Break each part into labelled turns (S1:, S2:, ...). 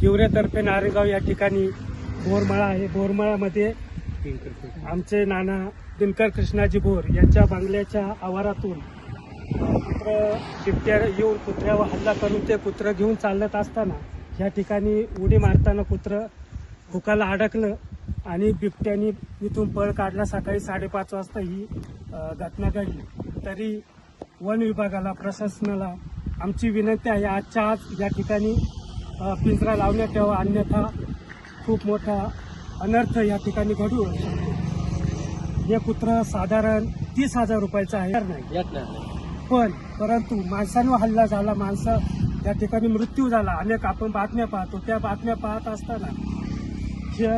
S1: हिवरेतर्फे नारेगाव या ठिकाणी बोरमळा आहे. बोरमळ्यामध्ये आमचे नाना दिनकर कृष्णाजी बोर यांच्या बंगल्याच्या आवारातून बिबट्या येऊन कुत्र्यावर हल्ला करून ते कुत्रं घेऊन चालत असताना या ठिकाणी उडी मारताना कुत्रं हुकाला अडकलं आणि बिबट्याने इथून पळ काढला. सकाळी 5:30 वाजता ही घटना घडली. तरी वन विभागाला, प्रशासनाला आमची विनंती आहे, आजच्या आज या ठिकाणी पिंजरा लावण्यात यावा, अन्यथा खूप मोठा अनर्थ या ठिकाणी घडू शकतो. हे कुत्रं साधारण 30,000 रुपयाचं आहे नाही, परंतु माणसांवर हल्ला झाला, माणसं त्या ठिकाणी मृत्यू झाला. अनेक आपण बातम्या पाहतो, त्या बातम्या पाहत असताना जे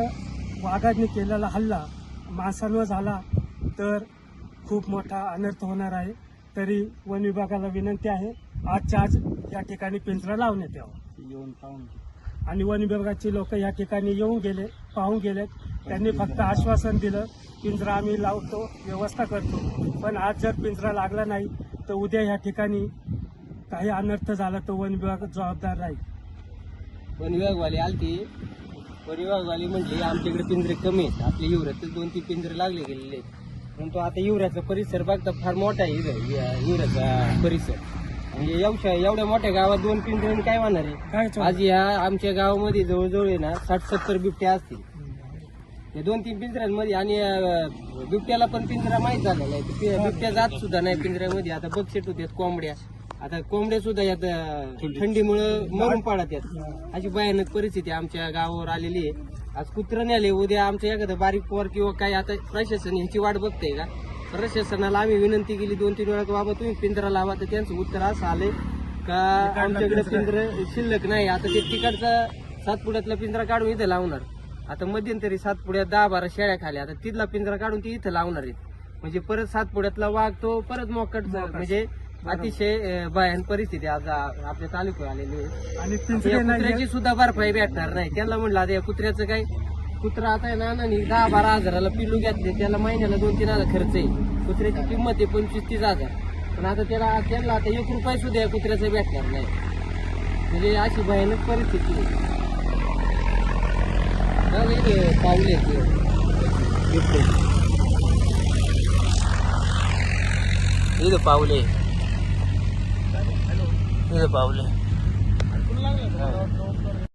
S1: वाघाने केलेला हल्ला माणसांवर झाला तर खूप मोठा अनर्थ होणार आहे. तरी वन विभागाला विनंती आहे, आजच्या आज या ठिकाणी पिंजरा लावण्यात यावा.
S2: येऊन पाहून
S1: आणि वन विभागाची लोक या ठिकाणी येऊन गेले, पाहून गेलेत. त्यांनी फक्त आश्वासन दिलं, पिंजरा आम्ही लावतो, व्यवस्था करतो. पण आज जर पिंजरा लागला नाही तर उद्या या ठिकाणी काही अनर्थ झाला तर वन विभाग जबाबदार राहील.
S2: वन विभागवाले आलते. वन विभागवाले म्हणजे आमच्याकडे पिंजरे कमी आहेत, आपल्या हिवऱ्यात 2-3 पिंजरे लागले गेलेले आहेत. परंतु आता हिवऱ्याचा परिसर बघता फार मोठा आहे. हिवऱ्याचा परिसर म्हणजे एवढ्या मोठ्या गावात 2 पिंजऱ्यांनी काय होणार आहे? आज या आमच्या गावामध्ये जवळजवळ आहे ना 60-70 बिबट्या असतील या 2-3 पिंजऱ्यांमध्ये. आणि बिबट्याला पण पिंजरा माहीत झालेला आहे, बिबट्या जात सुद्धा नाही पिंजऱ्यामध्ये. आता बक्षेट होत्यात कोंबड्या, आता कोंबड्या सुद्धा यात थंडीमुळे मरून पाडत आहेत. अशी भयानक परिस्थिती आमच्या गावावर आलेली आहे. आज कुत्रं नेले, उद्या आमच्या एखादं बारीक पोर किंवा काय. आता प्रशासन ह्याची वाट बघतंय का? प्रशासनाला आम्ही विनंती केली 2-3 वेळा, बाबा तुम्ही पिंजरा लावा. तर त्यांचं उत्तर असं आलंय का आमच्याकडे पिंजरा शिल्लक नाही. आता ते तिकडचा 7 फुटातला पिंजरा काढून इथं लावणार. आता मध्यंतरी 7 फुट्यात 10-12 शेळ्या खाल्या, आता तिथला पिंजरा काढून ती इथं लावणार आहेत. म्हणजे परत 7 फुट्यातला वाघ तो परत मोकट. म्हणजे अतिशय भयान परिस्थिती आज आपल्या तालुक्यात आलेली आहे. आणि कुत्र्याची सुद्धा भरपाई भेटणार नाही. त्यांना म्हणलं आता या कुत्र्याचं काय, कुत्रा आता आहे ना 10-12 हजाराला पिल्लू घेतले, त्याला महिन्याला 2-3 हजार खर्च आहे. कुत्र्याची किंमत आहे 25-30 हजार. पण आता त्यांना आता 1 रुपया सुद्धा या कुत्र्याचं भेटणार नाही. म्हणजे अशी भयानक परिस्थिती आहे. पावले इथं पावले, इथं पावले.